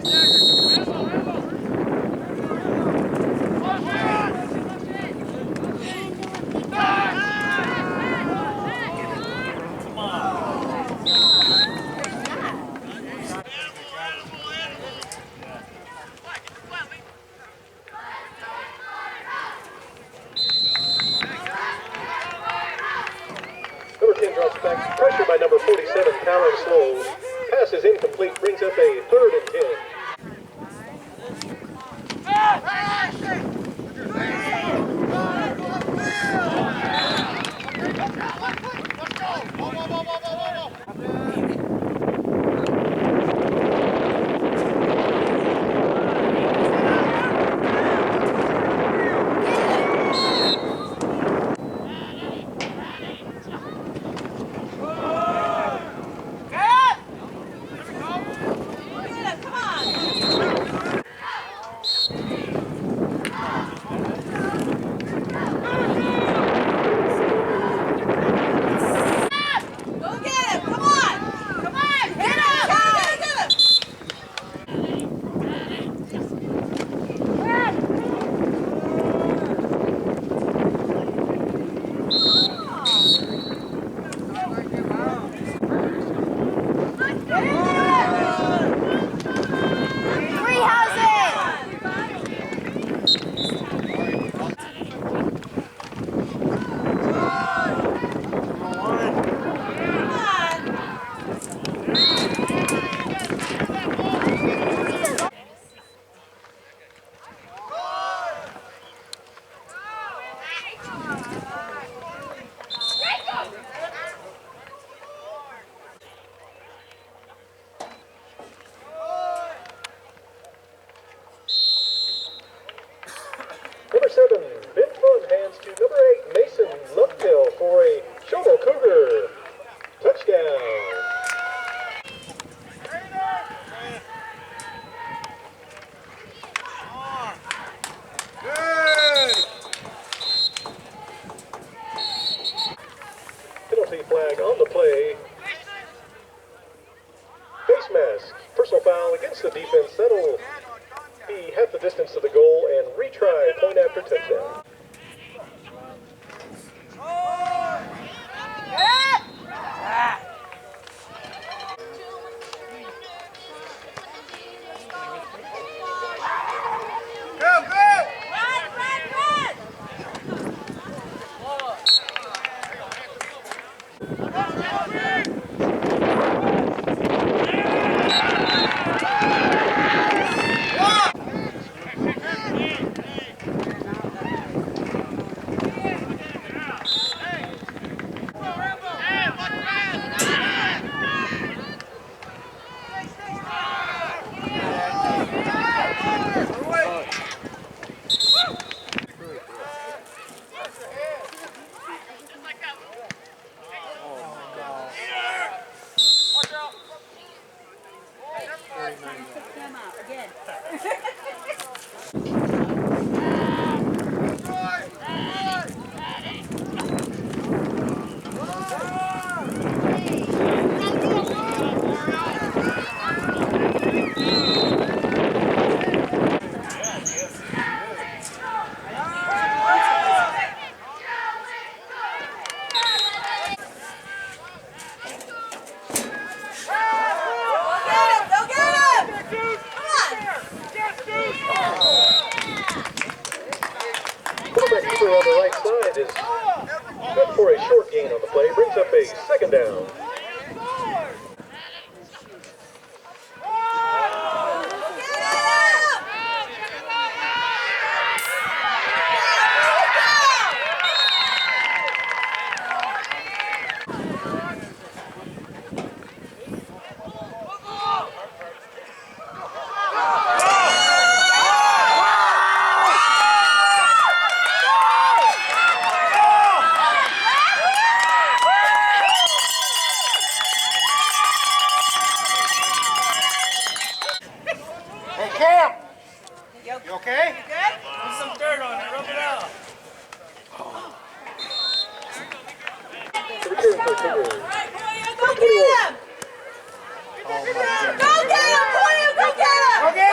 Number 10 drops back. Pressure by number 47, Talon slows. Pass is incomplete. Brings up a 3rd and 10. Number 7, Ben Fun hands to number 8, Mason Lovedale for a Shovel Cougar touchdown. Penalty flag on the play. Face mask, personal foul against the defense. That'll be half the distance to the goal and retry point after touchdown. On the right side is good for a short gain on the play. Brings up a 2nd down. You okay? You good? Put some dirt on it, rub it out. Right, go get him! Go get him, Koya! Go get him!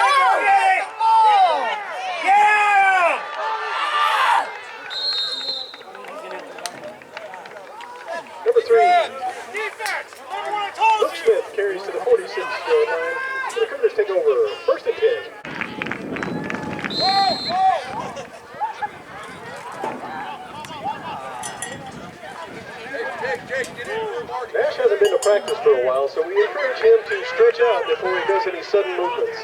foul, so we encourage him to stretch out before he does any sudden movements.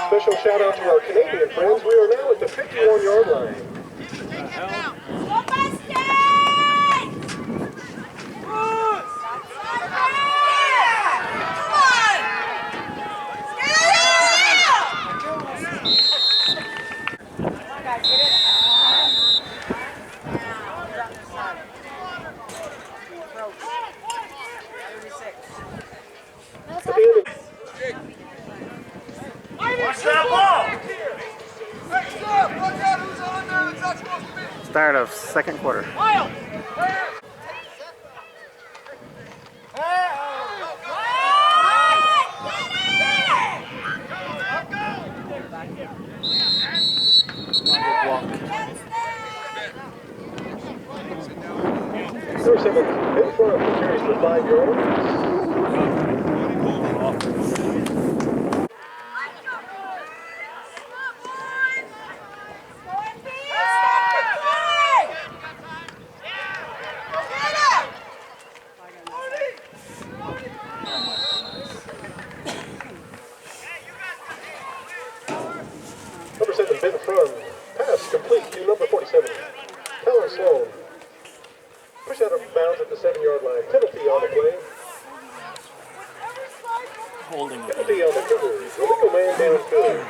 Special shout out to our Canadian friends. We are now at the 51-yard line. Start of second quarter. Number 7, in front, carries for 5 yards. Number 7, Ben Frun. Pass complete to number 47, Tyler Sloan. Push out of bounds at the 7-yard line. Penalty on the play. Holding. Penalty on the Cougars. Illegal man downfield.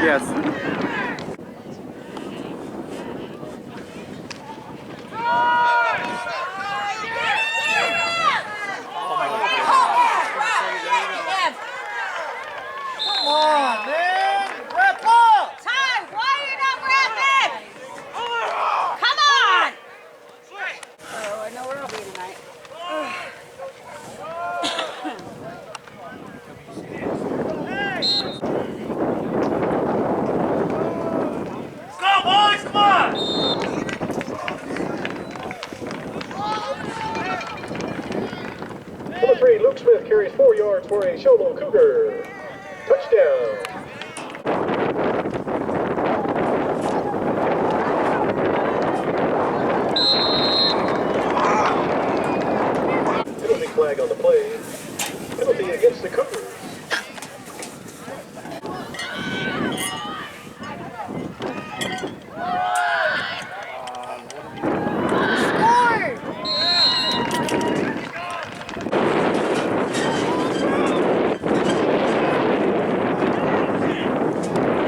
Yes. Come on, man! Wrap up! Ty, why are you not wrapping? Come on! Oh, I know where I'll be tonight. Go, boys! Come on! Number 3, Luke Smith carries 4 yards for a Sholo Cougar. Touchdown. Penalty flag on the play. Penalty against the Cougars.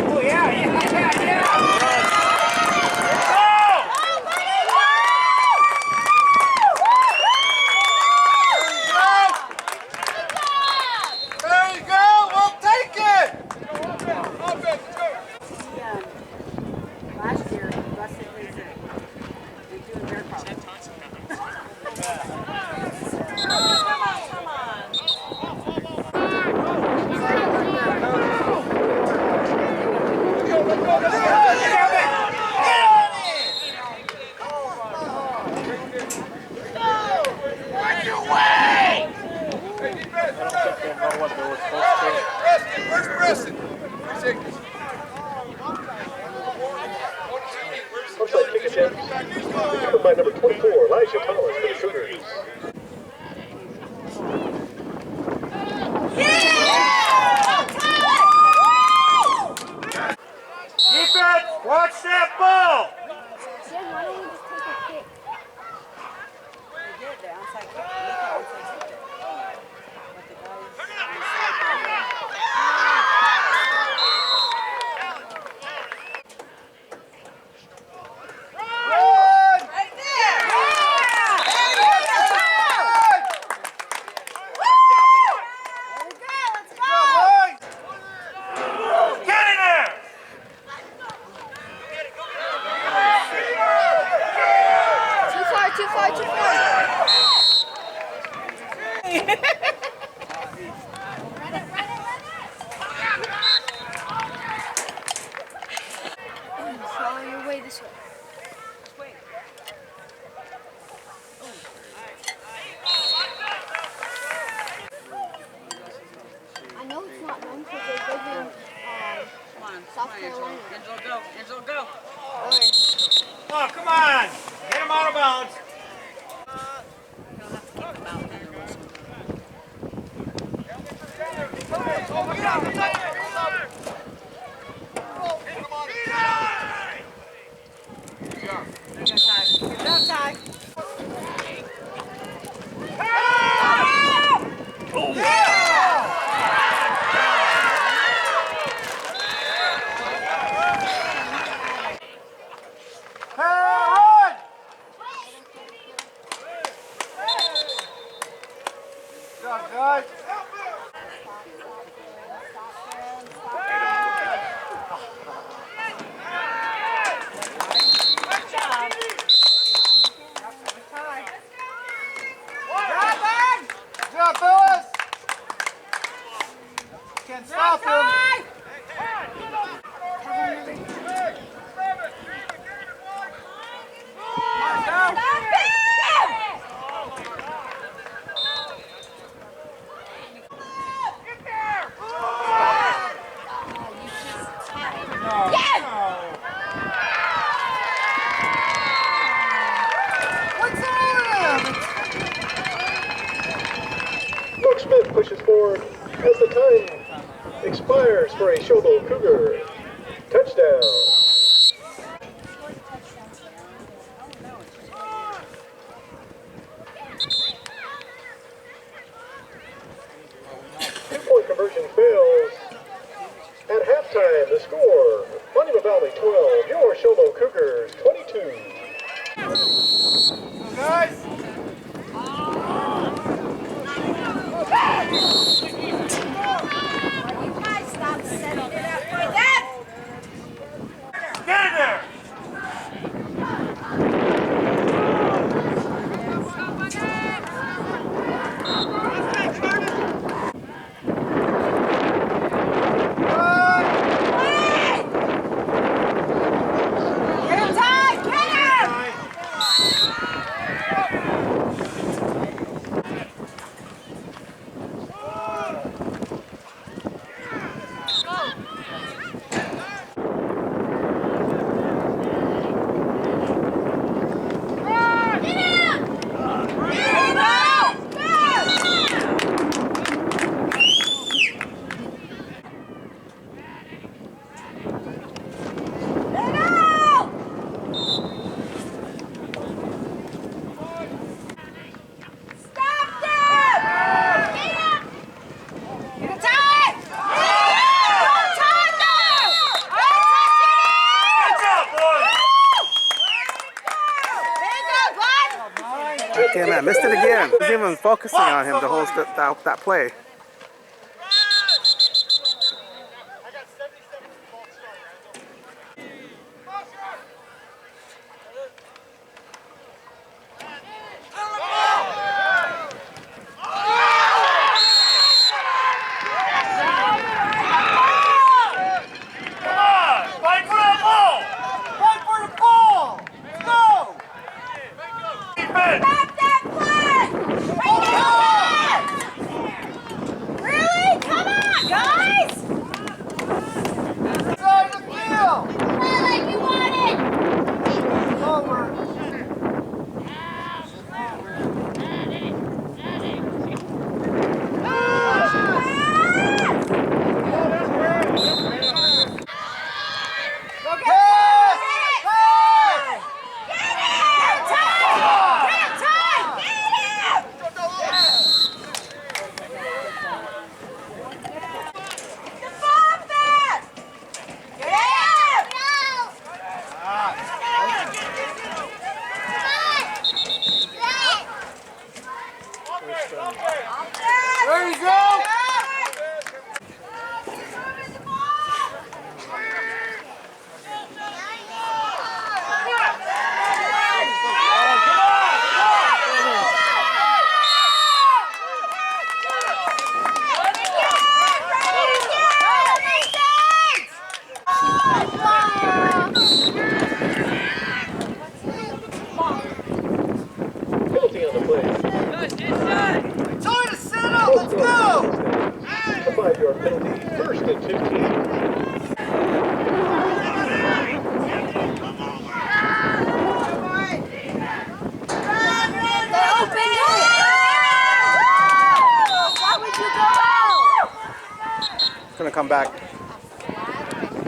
Oh, yeah! There you go! We'll take it! Last year, Rusty was doing their part. Come on. Looks like kick attempt. Covered by number 24, Elijah Thomas for the Cougars. Defense, watch that ball! Jen, why don't we just take a kick? They did, the onside kick. They did the onside kick. But the guys on the side Run! right there! There we go! South Carolina. Angelo, go. Angelo, go. Orange. Oh, come on. Get him out of bounds. You'll have to keep him out there. Good job, Ty. Can't stop him. Brooke Smith pushes forward as the time expires for a Shobo Cougar. Touchdown. 2-point conversion fails. At halftime, the score, Monument Valley 12, your Shobo Cougars 22. Guys. You guys stop setting it up for that. Get in there. Get him, Ty. Get him. Damn, I missed it again. I was even focusing on him the whole that play. There you go. Penalty on the play. Time to set up. Let's go. A 5-yard penalty, 1st and 15. come back.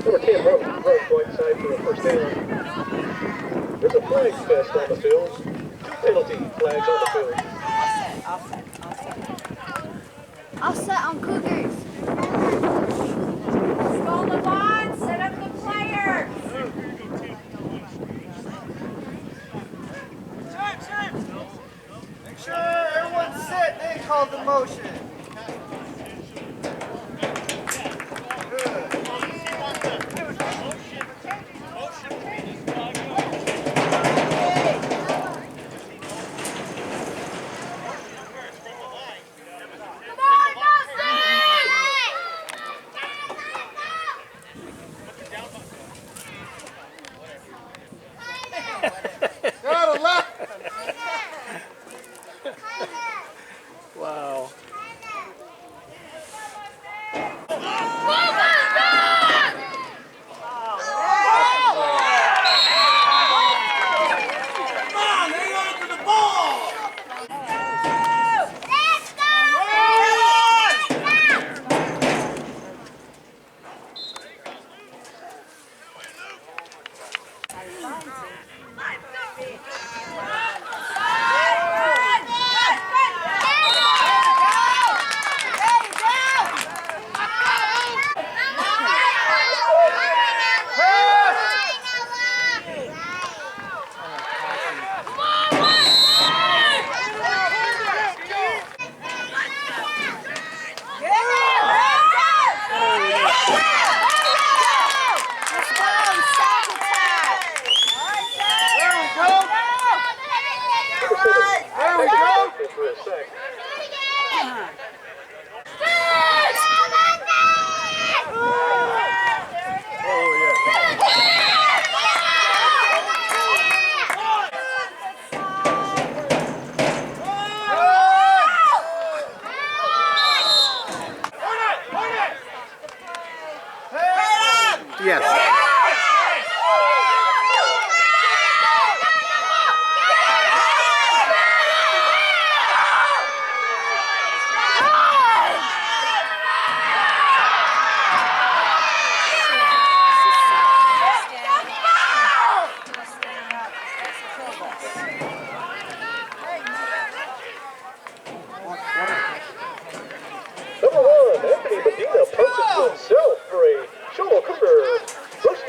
Number 10, Martin, runs right side for a first down. There's a flag fest on the field. 2 penalty flags on the field. Offset on Cougars. Go Levon, set up the players. Make sure everyone's set. They called the motion. Wow. Yes. Number 1, Anthony Medina punches himself for a shoulder Cougar first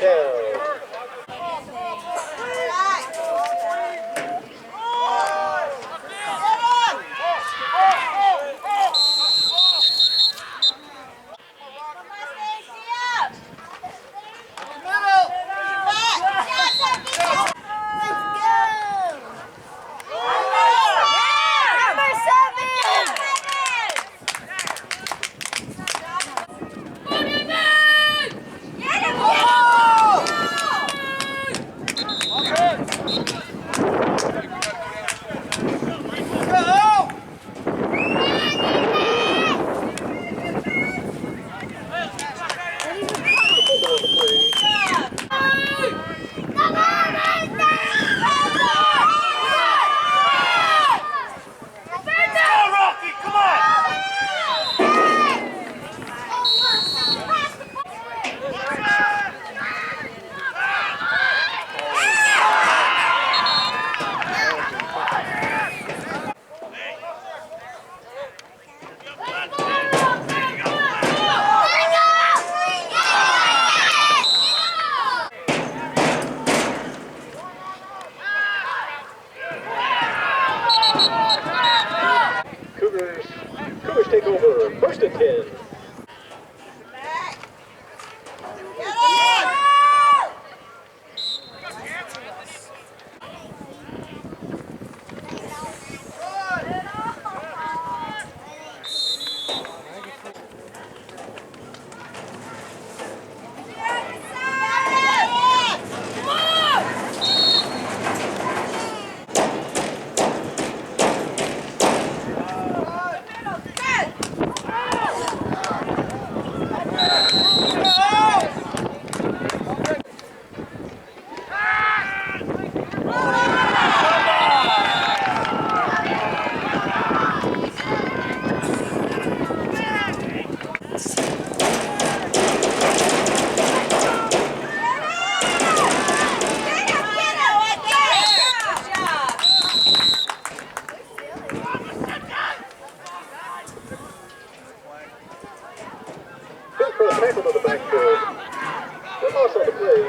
loss on the play.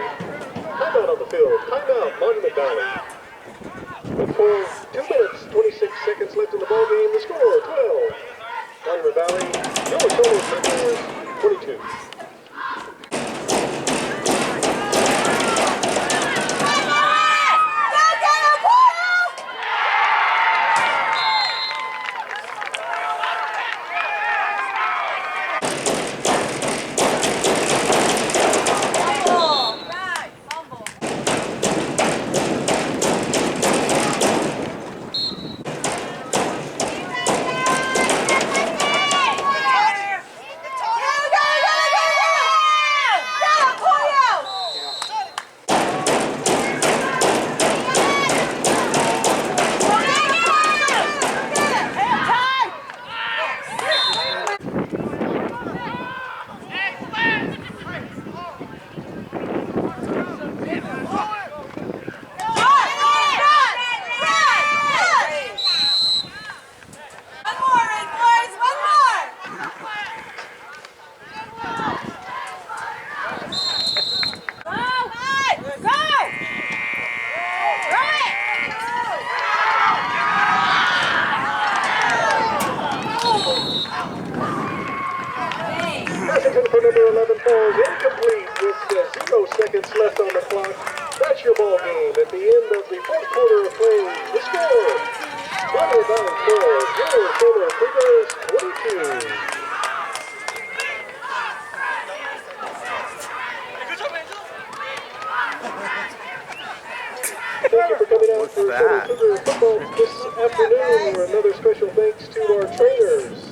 Timeout on the field. Timeout, Monument Valley. With 2 minutes, 26 seconds left in the ball game, the score, 12. Monument Valley, your solo Cougars, 22. Washington for number 11 falls incomplete with 0 seconds left on the clock. That's your ball game at the end of the fourth quarter of play. The score, Monument Valley 4, your Solar Cougars 22. Thank you for coming out for Solar Cougar football this afternoon. Another special thanks to our trainers.